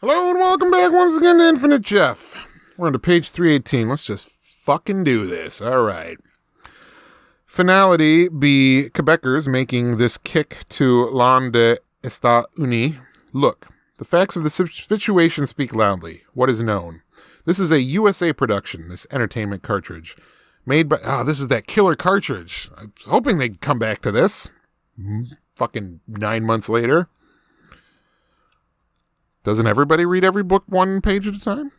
Hello and welcome back once again to Infinite Jeff. We're on to page 318. Let's just fucking do this. All right. Finality be Quebecers making this kick to l'âme de États Unis. Look, the facts of the situation speak loudly. What is known? This is a USA production, this entertainment cartridge. Made by... this is that killer cartridge. I was hoping they'd come back to this. Fucking 9 months later. Doesn't everybody read every book one page at a time?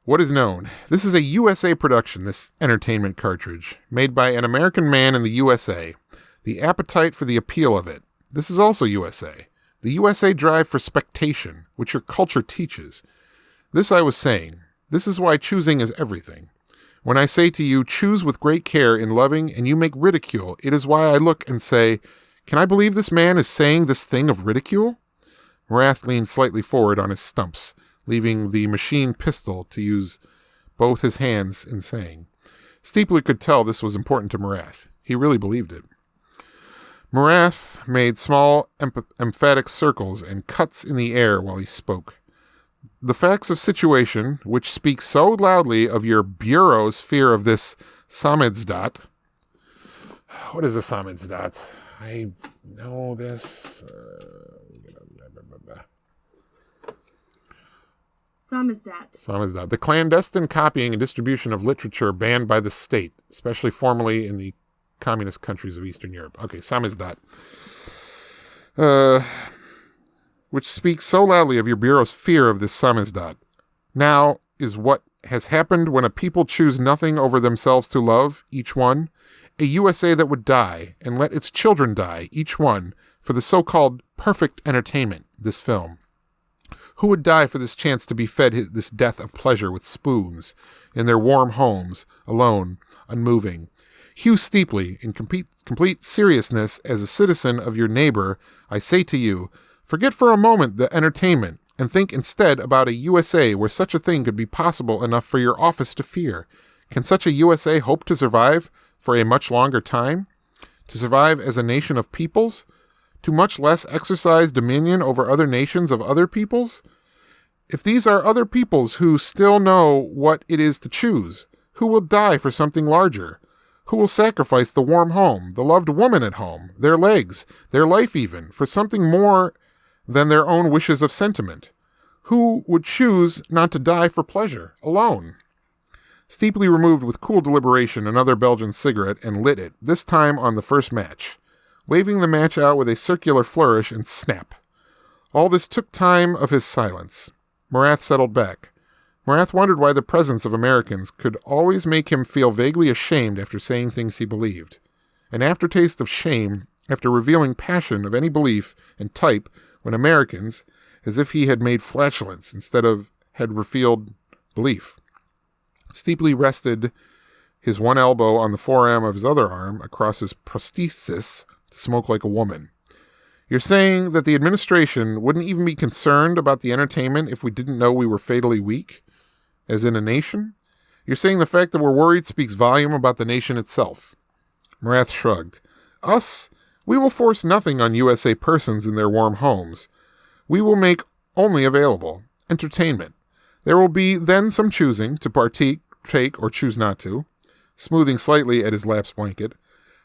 What is known? This is a USA production, this entertainment cartridge, made by an American man in the USA. The appetite for the appeal of it. This is also USA. The USA drive for spectation, which your culture teaches. This I was saying. This is why choosing is everything. When I say to you, choose with great care in loving, and you make ridicule, it is why I look and say, can I believe this man is saying this thing of ridicule? Morath leaned slightly forward on his stumps, leaving the machine pistol to use both his hands in saying. Steepley could tell this was important to Morath. He really believed it. Morath made small, emphatic circles and cuts in the air while he spoke. The facts of situation, which speak so loudly of your bureau's fear of this Samizdat. What is a Samizdat? I know this... Samizdat. The clandestine copying and distribution of literature banned by the state, especially formerly in the communist countries of Eastern Europe. Okay, Samizdat. Which speaks so loudly of your bureau's fear of this Samizdat. Now is what has happened when a people choose nothing over themselves to love, each one. A USA that would die, and let its children die, each one, for the so-called perfect entertainment, this film. Who would die for this chance to be fed this death of pleasure with spoons, in their warm homes, alone, unmoving? Hugh Steepley, in complete seriousness as a citizen of your neighbor, I say to you, forget for a moment the entertainment, and think instead about a USA where such a thing could be possible enough for your office to fear. Can such a USA hope to survive for a much longer time? To survive as a nation of peoples? To much less exercise dominion over other nations of other peoples? If these are other peoples who still know what it is to choose, who will die for something larger? Who will sacrifice the warm home, the loved woman at home, their legs, their life even, for something more than their own wishes of sentiment? Who would choose not to die for pleasure, alone? Steepley removed with cool deliberation another Belgian cigarette and lit it, this time on the first match, waving the match out with a circular flourish and snap. All this took time of his silence. Morath settled back. Morath wondered why the presence of Americans could always make him feel vaguely ashamed after saying things he believed. An aftertaste of shame after revealing passion of any belief and type when Americans, as if he had made flatulence instead of had revealed belief. Steepley rested his one elbow on the forearm of his other arm across his prosthesis to smoke like a woman. You're saying that the administration wouldn't even be concerned about the entertainment if we didn't know we were fatally weak, as in a nation? You're saying the fact that we're worried speaks volume about the nation itself. Morath shrugged. Us? We will force nothing on USA persons in their warm homes. We will make only available entertainment. There will be then some choosing to partake, or choose not to, smoothing slightly at his lapsed blanket.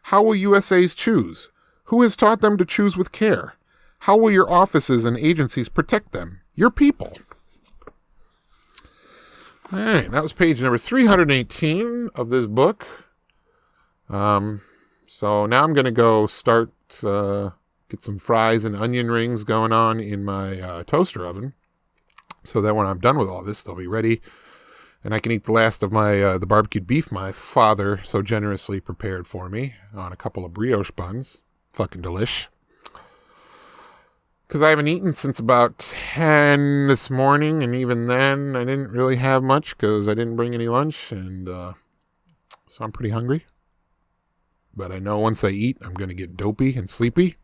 How will USAs choose? Who has taught them to choose with care? How will your offices and agencies protect them? Your people. All right, that was page number 318 of this book. So now I'm going to go start, get some fries and onion rings going on in my toaster oven, so that when I'm done with all this, they'll be ready, and I can eat the last of my the barbecued beef my father so generously prepared for me on a couple of brioche buns. Fucking delish. Because I haven't eaten since about 10 this morning, and even then I didn't really have much because I didn't bring any lunch, and so I'm pretty hungry. But I know once I eat, I'm going to get dopey and sleepy.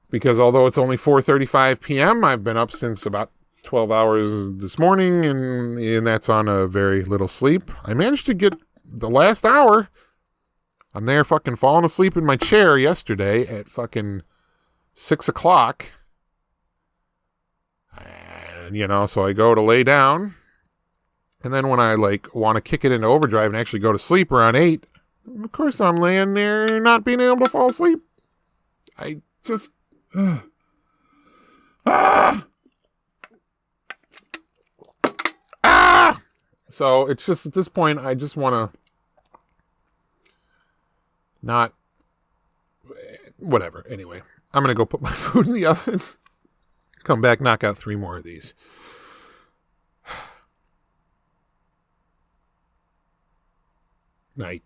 Because although it's only 4:35 p.m., I've been up since about 12 hours this morning, and that's on a very little sleep. I managed to get the last hour. I'm there fucking falling asleep in my chair yesterday at fucking 6 o'clock. And, so I go to lay down. And then when I want to kick it into overdrive and actually go to sleep around 8, of course I'm laying there not being able to fall asleep. I just... So it's just at this point, I just want to not... Whatever. Anyway, I'm going to go put my food in the oven. Come back, knock out 3 more of these. Night.